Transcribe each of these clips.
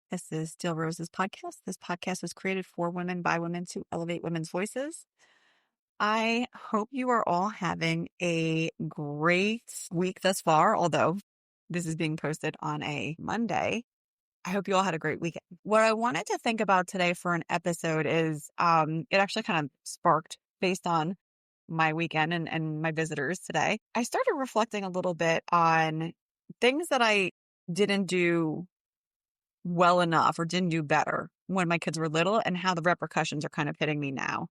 This is Steel Rose's podcast. This podcast was created for women by women to elevate women's voices. I hope you are all having a great week thus far, although this is being posted on a Monday. I hope you all had a great weekend. What I wanted to think about today for an episode is it actually kind of sparked based on my weekend and my visitors today. I started reflecting a little bit on things that I didn't do well enough or didn't do better when my kids were little and how the repercussions are kind of hitting me now.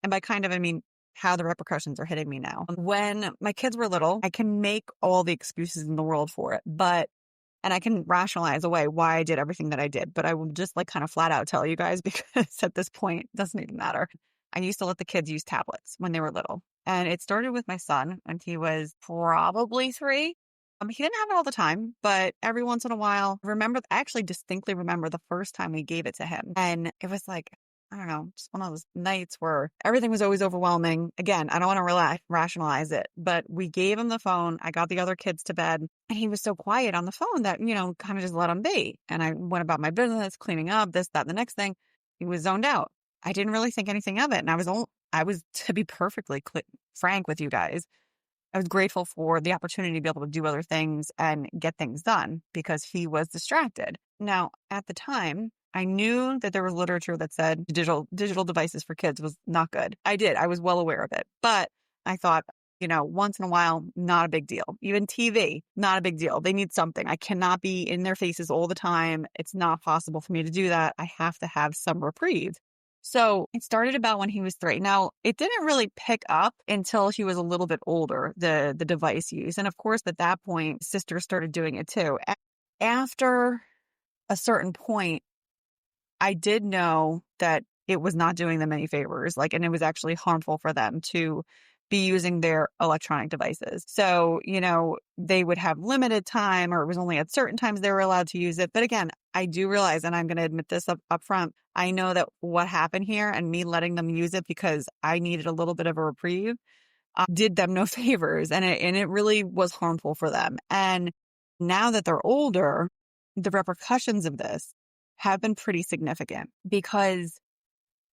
And by kind of, I mean how the repercussions are hitting me now. When my kids were little, I can make all the excuses in the world for it, and I can rationalize away why I did everything that I did, but I will just like kind of flat out tell you guys because at this point, it doesn't even matter. I used to let the kids use tablets when they were little. And it started with my son when he was probably 3. He didn't have it all the time, but every once in a while, I actually distinctly remember the first time we gave it to him. And it was like, I don't know, just one of those nights where everything was always overwhelming. Again, I don't want to rationalize it, but we gave him the phone. I got the other kids to bed and he was so quiet on the phone that, kind of just let him be. And I went about my business, cleaning up, this, that, the next thing. He was zoned out. I didn't really think anything of it. And I was to be perfectly frank with you guys, I was grateful for the opportunity to be able to do other things and get things done because he was distracted. Now, at the time, I knew that there was literature that said digital devices for kids was not good. I was well aware of it, but I thought, once in a while, not a big deal. Even TV, not a big deal. They need something. I cannot be in their faces all the time. It's not possible for me to do that. I have to have some reprieve. So it started about when he was 3. Now, it didn't really pick up until he was a little bit older, the device use. And of course, at that point, sisters started doing it too. After a certain point, I did know that it was not doing them any favors, and it was actually harmful for them to be using their electronic devices. So, they would have limited time or it was only at certain times they were allowed to use it. But again, I do realize, and I'm going to admit this up front, I know that what happened here and me letting them use it because I needed a little bit of a reprieve did them no favors. And it really was harmful for them. And now that they're older, the repercussions of this have been pretty significant because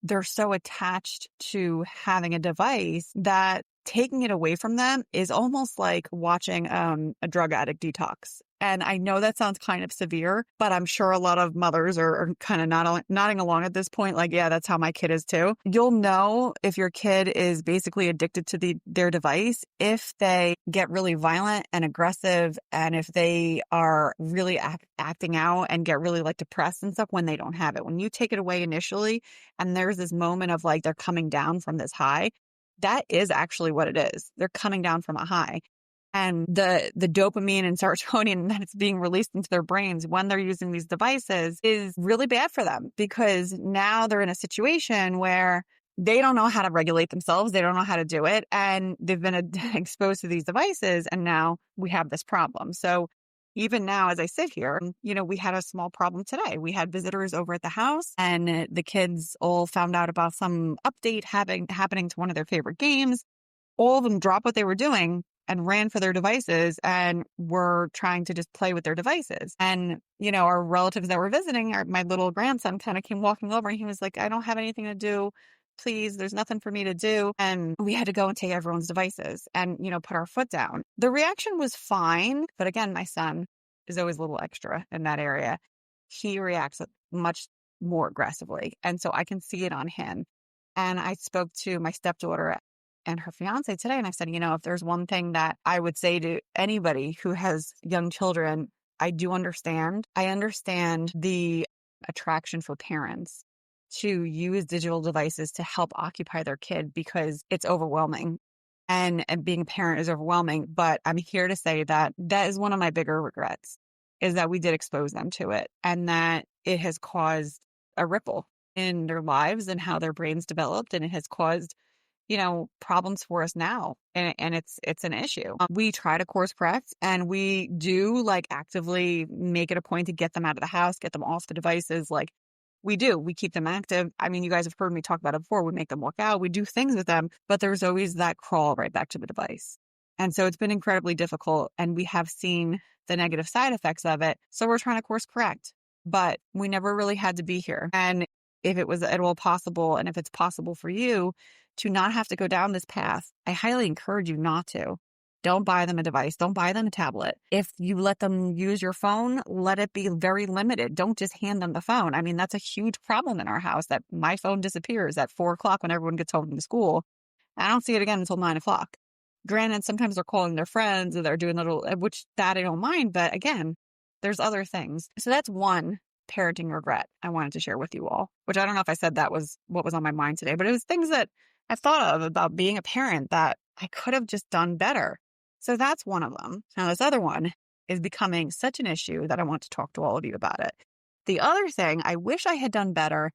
they're so attached to having a device that taking it away from them is almost like watching a drug addict detox. And I know that sounds kind of severe, but I'm sure a lot of mothers are kind of nodding along at this point. Like, yeah, that's how my kid is too. You'll know if your kid is basically addicted to their device if they get really violent and aggressive and if they are really acting out and get really depressed and stuff when they don't have it. When you take it away initially and there's this moment of they're coming down from this high, that is actually what it is. They're coming down from a high. And the dopamine and serotonin that's being released into their brains when they're using these devices is really bad for them because now they're in a situation where they don't know how to regulate themselves. They don't know how to do it. And they've been exposed to these devices. And now we have this problem. So even now, as I sit here, we had a small problem today. We had visitors over at the house and the kids all found out about some update happening to one of their favorite games. All of them dropped what they were doing and ran for their devices and were trying to just play with their devices. And, our relatives that were visiting, my little grandson kind of came walking over and he was like, I don't have anything to do. Please, there's nothing for me to do. And we had to go and take everyone's devices and, put our foot down. The reaction was fine. But again, my son is always a little extra in that area. He reacts much more aggressively. And so I can see it on him. And I spoke to my stepdaughter and her fiance today. And I said, if there's one thing that I would say to anybody who has young children, I do understand. I understand the attraction for parents to use digital devices to help occupy their kid because it's overwhelming and being a parent is overwhelming. But I'm here to say that is one of my bigger regrets is that we did expose them to it and that it has caused a ripple in their lives and how their brains developed. And it has caused problems for us now. And it's an issue. We try to course correct and we do actively make it a point to get them out of the house, get them off the devices. We do. We keep them active. I mean, you guys have heard me talk about it before. We make them work out. We do things with them, but there's always that crawl right back to the device. And so it's been incredibly difficult and we have seen the negative side effects of it. So we're trying to course correct. but we never really had to be here. And if it was at all possible, and if it's possible for you to not have to go down this path, I highly encourage you not to. Don't buy them a device. Don't buy them a tablet. If you let them use your phone, let it be very limited. Don't just hand them the phone. I mean, that's a huge problem in our house that my phone disappears at 4 o'clock when everyone gets home from school. I don't see it again until 9 o'clock. Granted, sometimes they're calling their friends or they're doing little, which that I don't mind. But again, there's other things. So that's one parenting regret I wanted to share with you all, which I don't know if I said that was what was on my mind today, but it was things that I thought of about being a parent that I could have just done better. So that's one of them. Now, this other one is becoming such an issue that I want to talk to all of you about it. The other thing I wish I had done better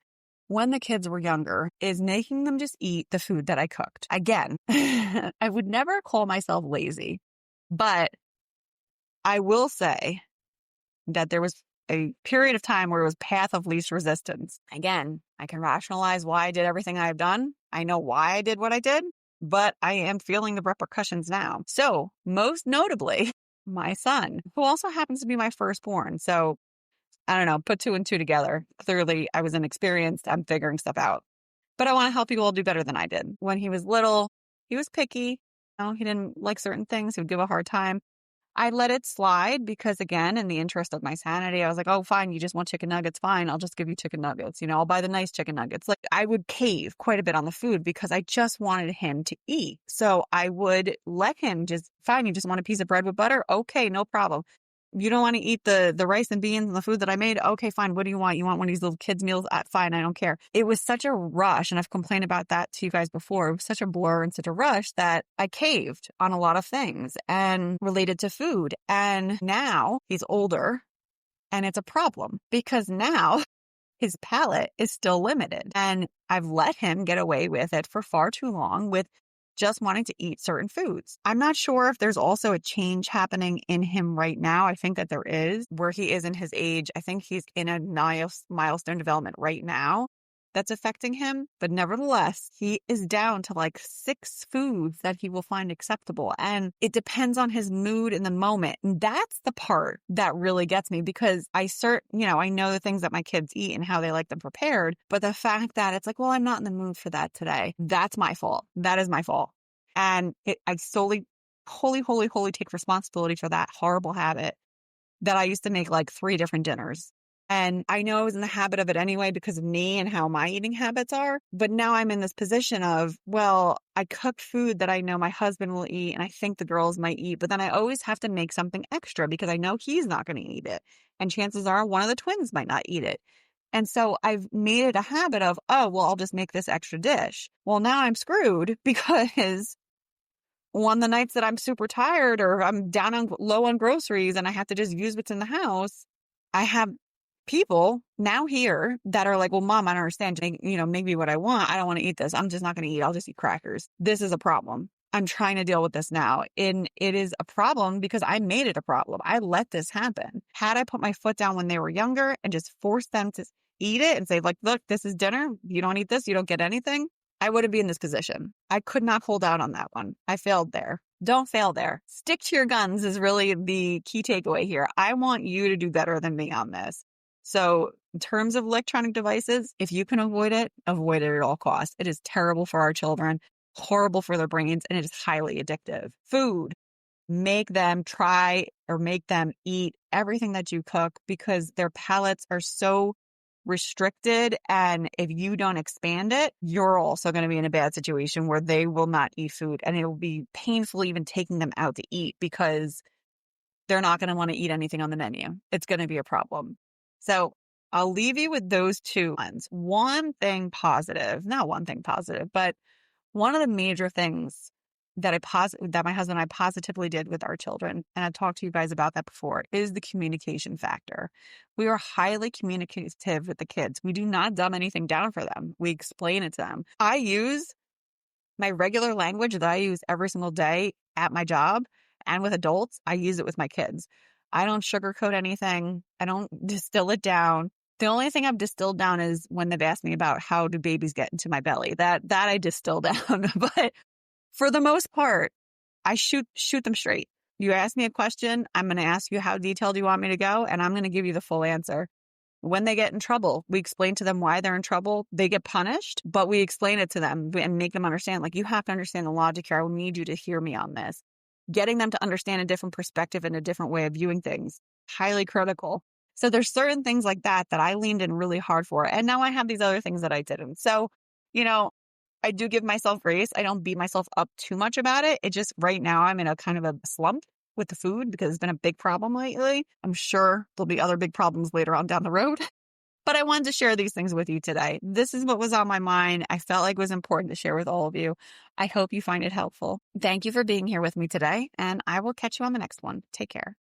when the kids were younger is making them just eat the food that I cooked. Again, I would never call myself lazy, but I will say that there was a period of time where it was path of least resistance. Again, I can rationalize why I did everything I've done. I know why I did what I did, but I am feeling the repercussions now. So most notably, my son, who also happens to be my firstborn. So I don't know, put two and two together. Clearly, I was inexperienced. I'm figuring stuff out. But I want to help you all do better than I did. When he was little, he was picky. He didn't like certain things. He would give a hard time. I let it slide because, again, in the interest of my sanity, I was like, oh, fine, you just want chicken nuggets. Fine, I'll just give you chicken nuggets. I'll buy the nice chicken nuggets. Like, I would cave quite a bit on the food because I just wanted him to eat. So I would let him just, fine, you just want a piece of bread with butter? Okay, no problem. You don't want to eat the rice and beans and the food that I made? Okay, fine. What do you want? You want one of these little kids' meals? Fine, I don't care. It was such a rush, and I've complained about that to you guys before. It was such a blur and such a rush that I caved on a lot of things and related to food. And now he's older, and it's a problem because now his palate is still limited. And I've let him get away with it for far too long with just wanting to eat certain foods. I'm not sure if there's also a change happening in him right now. I think that there is, where he is in his age. I think he's in a milestone development right now that's affecting him. But nevertheless, he is down to like 6 foods that he will find acceptable. And it depends on his mood in the moment. And that's the part that really gets me because I know the things that my kids eat and how they like them prepared. But the fact that it's like, well, I'm not in the mood for that today. That's my fault. That is my fault. And I solely, wholly take responsibility for that horrible habit that I used to make like 3 different dinners. And I know I was in the habit of it anyway because of me and how my eating habits are. But now I'm in this position of, well, I cook food that I know my husband will eat and I think the girls might eat. But then I always have to make something extra because I know he's not going to eat it. And chances are one of the twins might not eat it. And so I've made it a habit of, oh, well, I'll just make this extra dish. Well, now I'm screwed because on the nights that I'm super tired or I'm low on groceries and I have to just use what's in the house, I have people now here that are like, well, Mom, I don't understand. Make me what I want. I don't want to eat this. I'm just not going to eat. I'll just eat crackers. This is a problem. I'm trying to deal with this now. And it is a problem because I made it a problem. I let this happen. Had I put my foot down when they were younger and just forced them to eat it and say, like, look, this is dinner. You don't eat this. You don't get anything. I wouldn't be in this position. I could not hold out on that one. I failed there. Don't fail there. Stick to your guns is really the key takeaway here. I want you to do better than me on this. So in terms of electronic devices, if you can avoid it at all costs. It is terrible for our children, horrible for their brains, and it is highly addictive. Food, make them try or make them eat everything that you cook because their palates are so restricted. And if you don't expand it, you're also going to be in a bad situation where they will not eat food. And it will be painful even taking them out to eat because they're not going to want to eat anything on the menu. It's going to be a problem. So I'll leave you with those 2 ones. Not one thing positive, but one of the major things that my husband and I positively did with our children, and I've talked to you guys about that before, is the communication factor. We are highly communicative with the kids. We do not dumb anything down for them. We explain it to them. I use my regular language that I use every single day at my job and with adults. I use it with my kids. I don't sugarcoat anything. I don't distill it down. The only thing I've distilled down is when they've asked me about how do babies get into my belly. That I distill down. But for the most part, I shoot them straight. You ask me a question, I'm going to ask you how detailed you want me to go, and I'm going to give you the full answer. when they get in trouble, we explain to them why they're in trouble. They get punished, but we explain it to them and make them understand, like, you have to understand the logic here. I will need you to hear me on this. Getting them to understand a different perspective and a different way of viewing things, highly critical. So there's certain things like that that I leaned in really hard for. And now I have these other things that I didn't. So, I do give myself grace. I don't beat myself up too much about it. It just right now I'm in a kind of a slump with the food because it's been a big problem lately. I'm sure there'll be other big problems later on down the road. But I wanted to share these things with you today. This is what was on my mind. I felt like it was important to share with all of you. I hope you find it helpful. Thank you for being here with me today, and I will catch you on the next one. Take care.